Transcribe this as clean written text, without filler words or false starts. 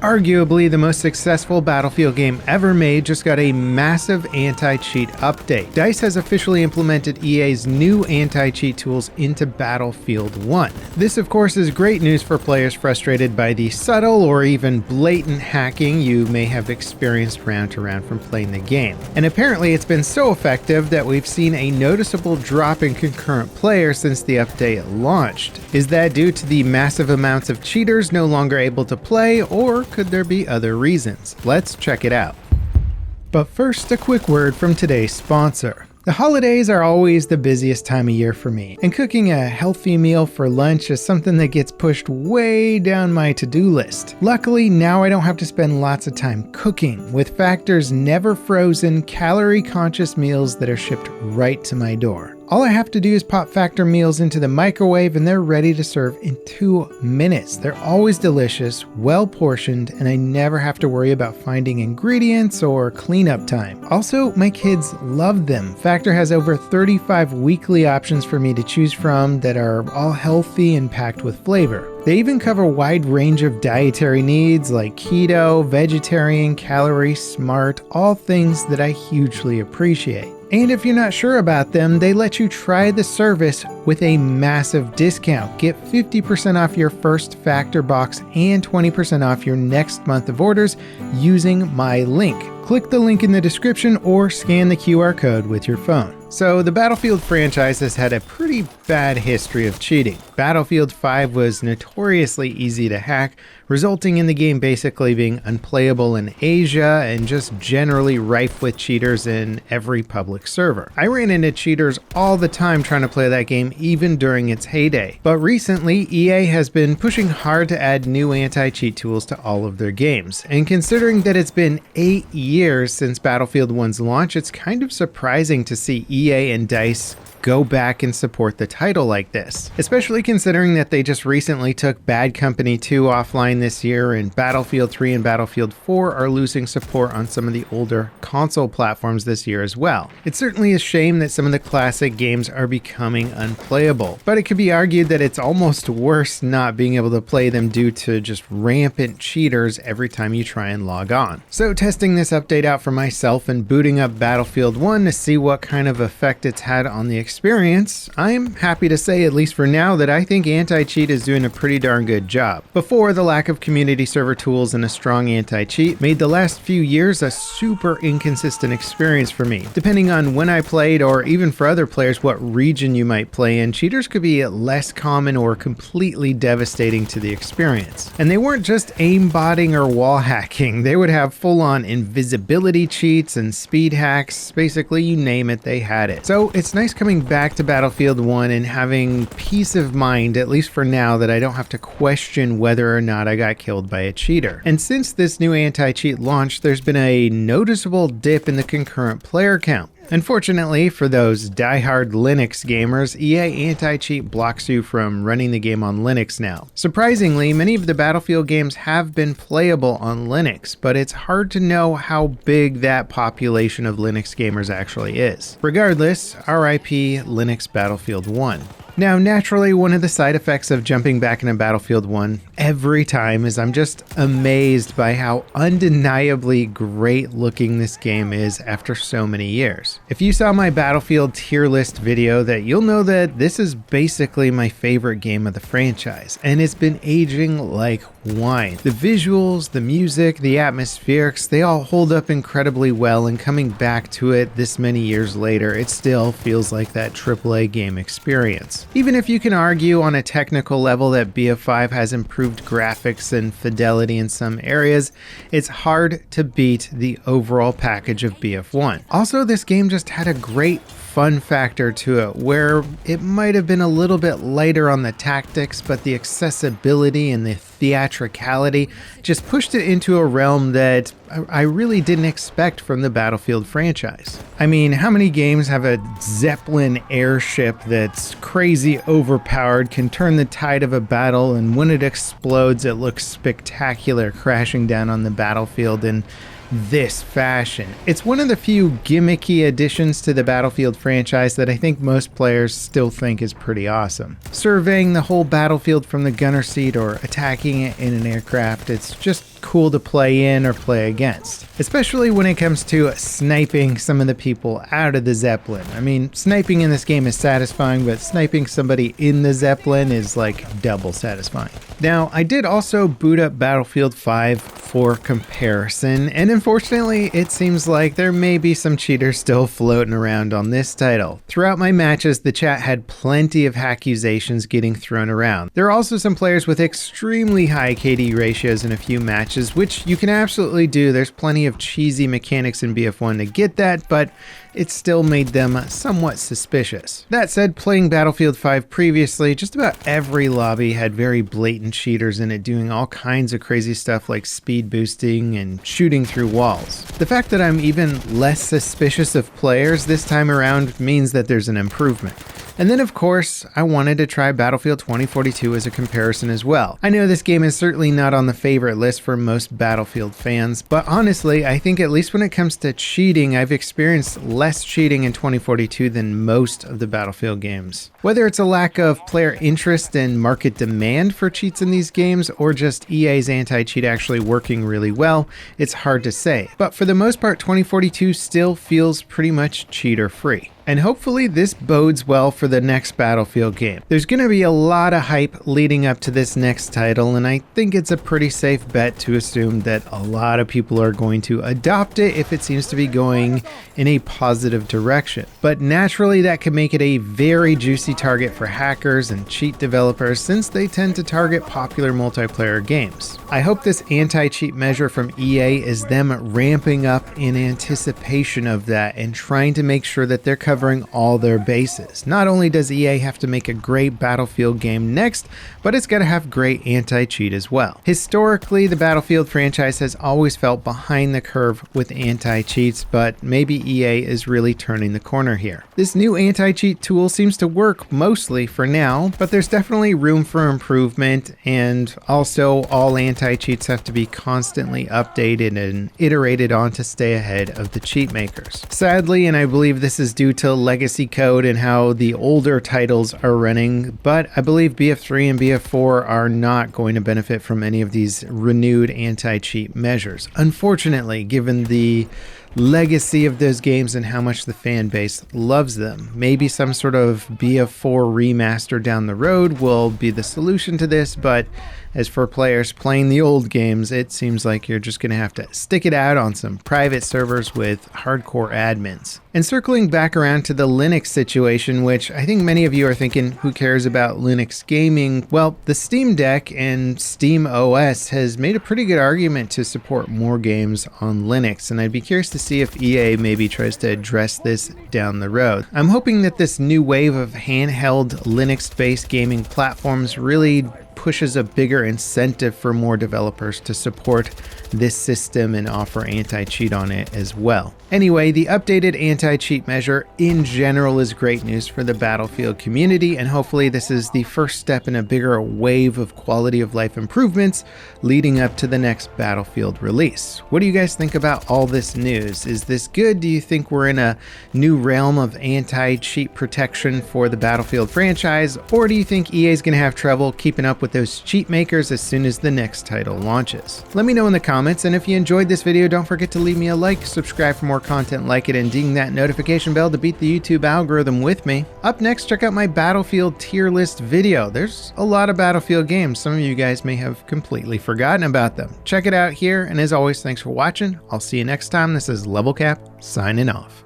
arguably the most successful Battlefield game ever made, just got a massive anti-cheat update. DICE has officially implemented EA's new anti-cheat tools into Battlefield 1. This, of course, is great news for players frustrated by the subtle or even blatant hacking you may have experienced round to round from playing the game. And apparently it's been so effective that we've seen a noticeable drop in concurrent players since the update launched. Is that due to the massive amounts of cheaters no longer able to play, or could there be other reasons? Let's check it out. But first, a quick word from today's sponsor. The holidays are always the busiest time of year for me, and cooking a healthy meal for lunch is something that gets pushed way down my to-do list. Luckily, now I don't have to spend lots of time cooking, with Factor's never frozen, calorie-conscious meals that are shipped right to my door. All I have to do is pop Factor meals into the microwave and they're ready to serve in 2 minutes. They're always delicious, well portioned, and I never have to worry about finding ingredients or cleanup time. Also, my kids love them. Factor has over 35 weekly options for me to choose from that are all healthy and packed with flavor. They even cover a wide range of dietary needs like keto, vegetarian, calorie smart, all things that I hugely appreciate. And if you're not sure about them, they let you try the service with a massive discount. Get 50% off your first Factor box and 20% off your next month of orders using my link. Click the link in the description or scan the QR code with your phone. So the Battlefield franchise has had a pretty bad history of cheating. Battlefield 5 was notoriously easy to hack, resulting in the game basically being unplayable in Asia and just generally rife with cheaters in every public server. I ran into cheaters all the time trying to play that game, even during its heyday. But recently, EA has been pushing hard to add new anti-cheat tools to all of their games. And considering that it's been 8 years since Battlefield 1's launch, it's kind of surprising to see EA and DICE go back and support the title like this, especially considering that they just recently took Bad Company 2 offline this year, and Battlefield 3 and Battlefield 4 are losing support on some of the older console platforms this year as well. It's certainly a shame that some of the classic games are becoming unplayable, but it could be argued that it's almost worse not being able to play them due to just rampant cheaters every time you try and log on. So testing this update out for myself and booting up Battlefield 1 to see what kind of effect it's had on the experience, I'm happy to say, at least for now, that I think anti-cheat is doing a pretty darn good job. Before, the lack of community server tools and a strong anti-cheat made the last few years a super inconsistent experience for me. Depending on when I played, or even for other players what region you might play in, cheaters could be less common or completely devastating to the experience. And they weren't just aimbotting or wall hacking, they would have full-on invisibility cheats and speed hacks. Basically, you name it, they had it. So it's nice coming back to Battlefield 1 and having peace of mind, at least for now, that I don't have to question whether or not I got killed by a cheater. And since this new anti-cheat launched, there's been a noticeable dip in the concurrent player count. Unfortunately, for those die-hard Linux gamers, EA anti-cheat blocks you from running the game on Linux now. Surprisingly, many of the Battlefield games have been playable on Linux, but it's hard to know how big that population of Linux gamers actually is. Regardless, RIP Linux Battlefield 1. Now, naturally, one of the side effects of jumping back into Battlefield 1 every time is I'm just amazed by how undeniably great looking this game is after so many years. If you saw my Battlefield tier list video, that you'll know that this is basically my favorite game of the franchise, and it's been aging like wine. The visuals, the music, the atmospherics, they all hold up incredibly well, and coming back to it this many years later, it still feels like that AAA game experience. Even if you can argue on a technical level that BF5 has improved graphics and fidelity in some areas, it's hard to beat the overall package of BF1. Also, this game just had a great fun factor to it, where it might have been a little bit lighter on the tactics, but the accessibility and the theatricality just pushed it into a realm that I really didn't expect from the Battlefield franchise. I mean, how many games have a Zeppelin airship that's crazy overpowered, can turn the tide of a battle, and when it explodes it looks spectacular crashing down on the battlefield, and this fashion. It's one of the few gimmicky additions to the Battlefield franchise that I think most players still think is pretty awesome. Surveying the whole battlefield from the gunner seat or attacking it in an aircraft, it's just cool to play in or play against, especially when it comes to sniping some of the people out of the Zeppelin. I mean, sniping in this game is satisfying, but sniping somebody in the Zeppelin is like double satisfying. Now, I did also boot up Battlefield 5 for comparison, and unfortunately, it seems like there may be some cheaters still floating around on this title. Throughout my matches, the chat had plenty of accusations getting thrown around. There are also some players with extremely high KD ratios in a few matches, which you can absolutely do. There's plenty of cheesy mechanics in BF1 to get that, but it still made them somewhat suspicious. That said, playing Battlefield 5 previously, just about every lobby had very blatant cheaters in it doing all kinds of crazy stuff like speed boosting and shooting through walls. The fact that I'm even less suspicious of players this time around means that there's an improvement. And then of course, I wanted to try Battlefield 2042 as a comparison as well. I know this game is certainly not on the favorite list for most Battlefield fans, but honestly, I think at least when it comes to cheating, I've experienced less cheating in 2042 than most of the Battlefield games. Whether it's a lack of player interest and market demand for cheats in these games, or just EA's anti-cheat actually working really well, it's hard to say. But for the most part, 2042 still feels pretty much cheater-free. And hopefully this bodes well for the next Battlefield game. There's going to be a lot of hype leading up to this next title, and I think it's a pretty safe bet to assume that a lot of people are going to adopt it if it seems to be going in a positive direction. But naturally that can make it a very juicy target for hackers and cheat developers, since they tend to target popular multiplayer games. I hope this anti-cheat measure from EA is them ramping up in anticipation of that and trying to make sure that they're covering all their bases. Not only does EA have to make a great Battlefield game next, but it's got to have great anti-cheat as well. Historically, the Battlefield franchise has always felt behind the curve with anti-cheats, but maybe EA is really turning the corner here. This new anti-cheat tool seems to work mostly for now, but there's definitely room for improvement, and also all anti-cheats have to be constantly updated and iterated on to stay ahead of the cheat makers. Sadly, and I believe this is due to legacy code and how the older titles are running, but I believe BF3 and BF4 are not going to benefit from any of these renewed anti-cheat measures. Unfortunately, given the legacy of those games and how much the fan base loves them. Maybe some sort of BF4 remaster down the road will be the solution to this, but as for players playing the old games, it seems like you're just going to have to stick it out on some private servers with hardcore admins. And circling back around to the Linux situation, which I think many of you are thinking, who cares about Linux gaming? Well, the Steam Deck and Steam OS has made a pretty good argument to support more games on Linux, and I'd be curious to see if EA maybe tries to address this down the road. I'm hoping that this new wave of handheld Linux-based gaming platforms really pushes a bigger incentive for more developers to support this system and offer anti-cheat on it as well. Anyway, the updated anti-cheat measure in general is great news for the Battlefield community, and hopefully this is the first step in a bigger wave of quality of life improvements leading up to the next Battlefield release. What do you guys think about all this news? Is this good? Do you think we're in a new realm of anti-cheat protection for the Battlefield franchise, or do you think EA is going to have trouble keeping up with those cheat makers as soon as the next title launches? Let me know in the comments, and if you enjoyed this video, don't forget to leave me a like, subscribe for more content like it, and ding that notification bell to beat the YouTube algorithm with me. Up next, check out my Battlefield tier list video. There's a lot of Battlefield games. Some of you guys may have completely forgotten about them. Check it out here, and as always, thanks for watching. I'll see you next time. This is Level Cap, signing off.